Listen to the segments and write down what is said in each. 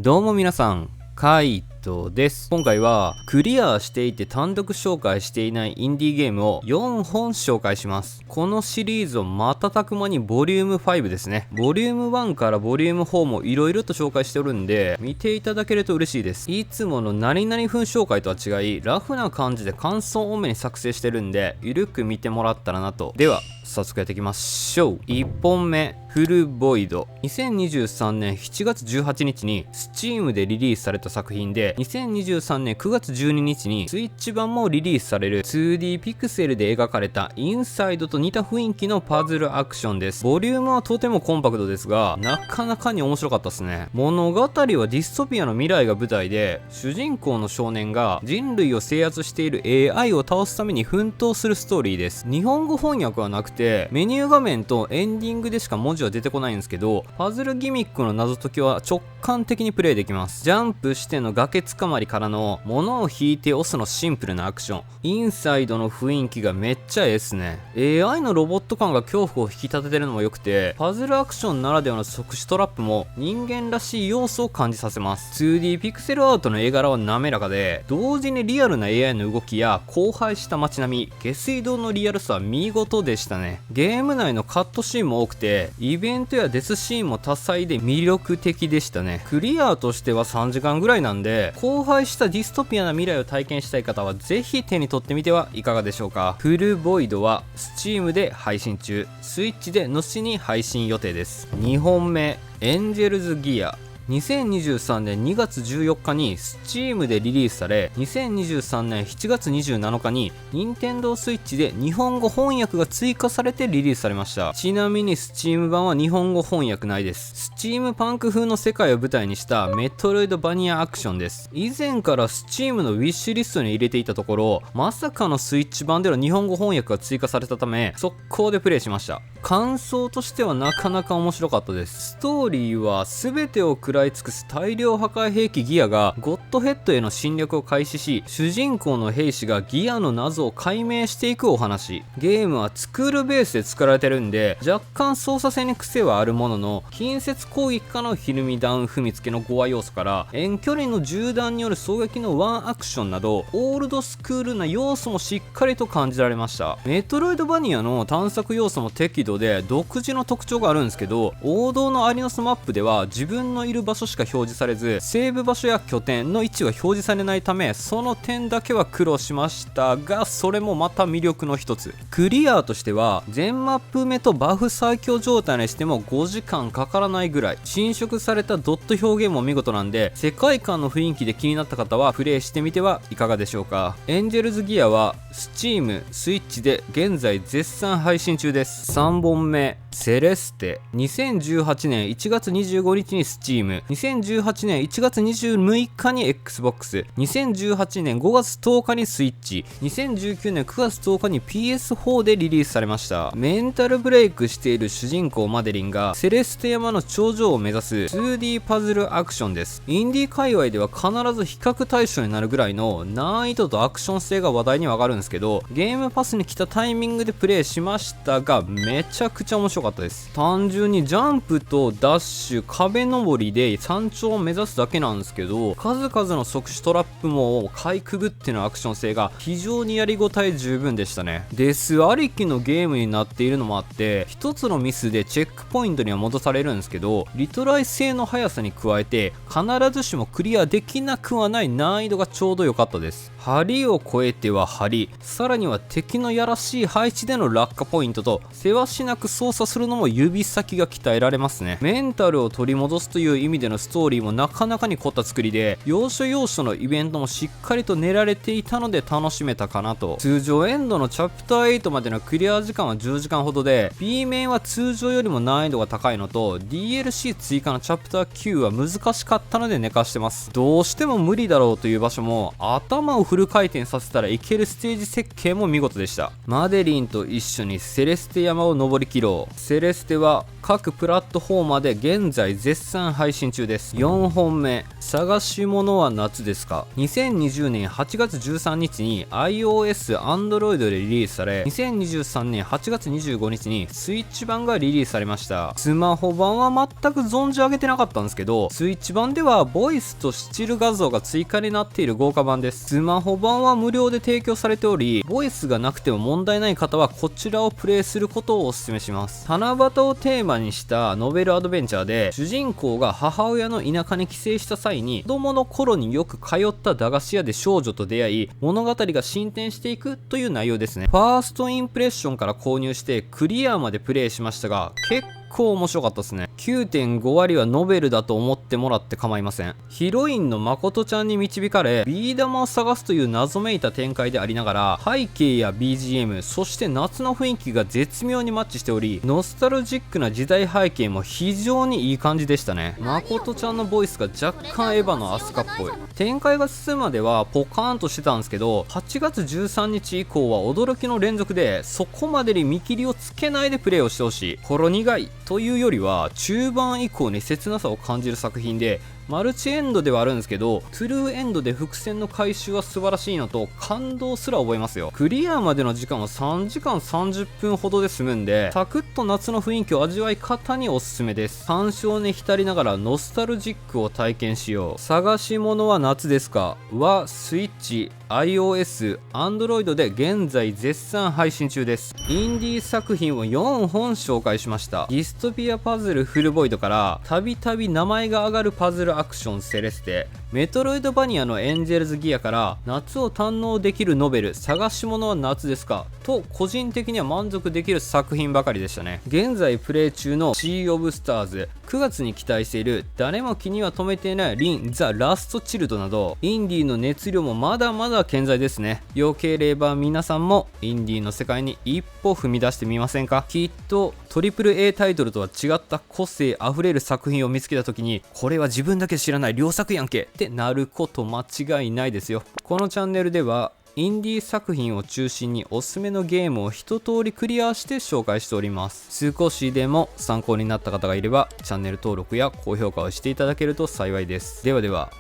どうも皆さん、カイトです。今回はクリアしていて単独紹介していないインディーゲームを4本紹介します。このシリーズを瞬く間にボリューム5ですね。ボリューム1からボリューム4も色々と紹介しておるんで、見ていただけると嬉しいです。いつもの何々風紹介とは違い、ラフな感じで感想多めに作成してるんで、ゆるく見てもらったらなと。では、早速やっていきましょう。1本目、フルボイド。2023年7月18日に Steam でリリースされた作品で、2023年9月12日にスイッチ版もリリースされる 2D ピクセルで描かれたインサイドと似た雰囲気のパズルアクションです。ボリュームはとてもコンパクトですが、なかなかに面白かったですね。物語はディストピアの未来が舞台で、主人公の少年が人類を制圧している AI を倒すために奮闘するストーリーです。日本語翻訳はなくて、メニュー画面とエンディングでしか文字は出てこないんですけど、パズルギミックの謎解きは直感的にプレイできます。ジャンプしての崖つかまりからの物を引いて押すのシンプルなアクション。インサイドの雰囲気がめっちゃええっすね。AI のロボット感が恐怖を引き立ててるのも良くて、パズルアクションならではの即死トラップも人間らしい要素を感じさせます。2D ピクセルアートの絵柄は滑らかで、同時にリアルな AI の動きや荒廃した街並み、下水道のリアルさは見事でしたね。ゲーム内のカットシーンも多くて、イベントやデスシーンも多彩で魅力的でしたね。クリアとしては3時間ぐらいなんで、荒廃したディストピアな未来を体験したい方はぜひ手に取ってみてはいかがでしょうか。フルボイドは Steam で配信中、スイッチで後に配信予定です。2本目、エンジェルズギア。2023年2月14日に Steam でリリースされ、2023年7月27日に Nintendo Switch で日本語翻訳が追加されてリリースされました。ちなみに Steam 版は日本語翻訳ないです。スチームパンク風の世界を舞台にしたメトロイドバニアアクションです。以前から Steam のウィッシュリストに入れていたところ、まさかのスイッチ版での日本語翻訳が追加されたため、速攻でプレイしました。感想としてはなかなか面白かったです。ストーリーは全てを食らい尽くす大量破壊兵器ギアがゴッドヘッドへの侵略を開始し、主人公の兵士がギアの謎を解明していくお話。ゲームはスクールベースで作られてるんで、若干操作性に癖はあるものの、近接攻撃からのひるみダウン踏みつけのゴア要素から遠距離の銃弾による狙撃のワンアクションなど、オールドスクールな要素もしっかりと感じられました。メトロイドバニアの探索要素も適度で独自の特徴があるんですけど、王道のアリノスマップでは自分のいる場所しか表示されず、セーブ場所や拠点の位置が表示されないため、その点だけは苦労しましたが、それもまた魅力の一つ。クリアとしては全マップ目とバフ最強状態にしても5時間かからないぐらい、侵食されたドット表現も見事なんで、世界観の雰囲気で気になった方はプレイしてみてはいかがでしょうか。エンジェルズギアは Steam、スイッチで現在絶賛配信中です。3本目、セレステ。2018年1月25日に Steam、2018年1月26日に Xbox、2018年5月10日にスイッチ、2019年9月10日に PS4 でリリースされました。メンタルブレイクしている主人公マデリンがセレステ山の頂上を目指す 2D パズルアクションです。インディー界隈では必ず比較対象になるぐらいの難易度とアクション性が話題には上がるんですけど、ゲームパスに来たタイミングでプレイしましたが、めちゃくちゃ面白かったです。単純にジャンプとダッシュ、壁登りで山頂を目指すだけなんですけど、数々の即死トラップもかいくぐってのアクション性が非常にやりごたえ十分でしたね。デスありきのゲームになっているのもあって、一つのミスでチェックポイントには戻されるんですけど、リトライ性の速さに加えて必ずしもクリアできなくはない難易度がちょうど良かったです。針を越えては針、さらには敵のやらしい配置での落下ポイントと、せわしなく操作するのも指先が鍛えられますね。メンタルを取り戻すという意味でのストーリーもなかなかに凝った作りで、要所要所のイベントもしっかりと練られていたので楽しめたかなと。通常エンドのチャプター8までのクリア時間は10時間ほどで、 B 面は通常よりも難易度が高いのと、 DLC 追加のチャプター9は難しかったので寝かしてます。どうしても無理だろうという場所も頭をフル回転させたらいけるステージ設計も見事でした。マデリンと一緒にセレステ山を登登り切ろう。セレステは各プラットフォーマーで現在絶賛配信中です。4本目、探し物は夏ですか。2020年8月13日に iOS、Android でリリースされ、2023年8月25日にスイッチ版がリリースされました。スマホ版は全く存じ上げてなかったんですけど、スイッチ版ではボイスとスチル画像が追加になっている豪華版です。スマホ版は無料で提供されており、ボイスがなくても問題ない方はこちらをプレイすることをお勧めします。七夕をテーマにしたノベルアドベンチャーで、主人公が母親の田舎に帰省した際に子供の頃によく通った駄菓子屋で少女と出会い、物語が進展していくという内容ですね。ファーストインプレッションから購入してクリアまでプレイしましたが、結構面白かったですね。9.5 割はノベルだと思ってもらって構いません。ヒロインの誠ちゃんに導かれ、ビー玉を探すという謎めいた展開でありながら、背景や BGM、そして夏の雰囲気が絶妙にマッチしており、ノスタルジックな時代背景も非常にいい感じでしたね。誠ちゃんのボイスが若干エヴァのアスカっぽい。展開が進むまではポカーンとしてたんですけど、8月13日以降は驚きの連続で、そこまでに見切りをつけないでプレイをしてほしい。ほろ苦いというよりは中盤以降に切なさを感じる作品で、マルチエンドではあるんですけど、トゥルーエンドで伏線の回収は素晴らしいのと感動すら覚えますよ。クリアまでの時間は3時間30分ほどで済むんで、サクッと夏の雰囲気を味わい方におすすめです。鑑賞に浸りながらノスタルジックを体験しよう。探し物は夏ですかはスイッチ、iOS、Android で現在絶賛配信中です。インディー作品を4本紹介しました。ディストピアパズルフルボイドからたびたび名前が挙がるパズルアクションセレステ、メトロイドバニアのエンジェルズギアから夏を堪能できるノベル探し物は夏ですかと、個人的には満足できる作品ばかりでしたね。現在プレイ中のシー・オブ・スターズ、9月に期待している誰も気には留めていないリン・ザ・ラスト・チルドなど、インディーの熱量もまだまだ健在ですね。よければ皆さんもインディーの世界に一歩踏み出してみませんか。きっとトリプル A タイトルとは違った個性あふれる作品を見つけた時に、これは自分だけ知らない良作やんけってなること間違いないですよ。このチャンネルではインディー作品を中心におすすめのゲームを一通りクリアして紹介しております。少しでも参考になった方がいればチャンネル登録や高評価をしていただけると幸いです。ではでは、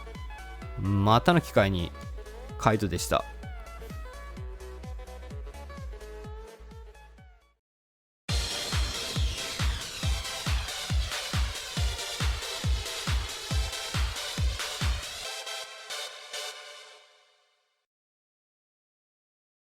またの機会に。カイトでした。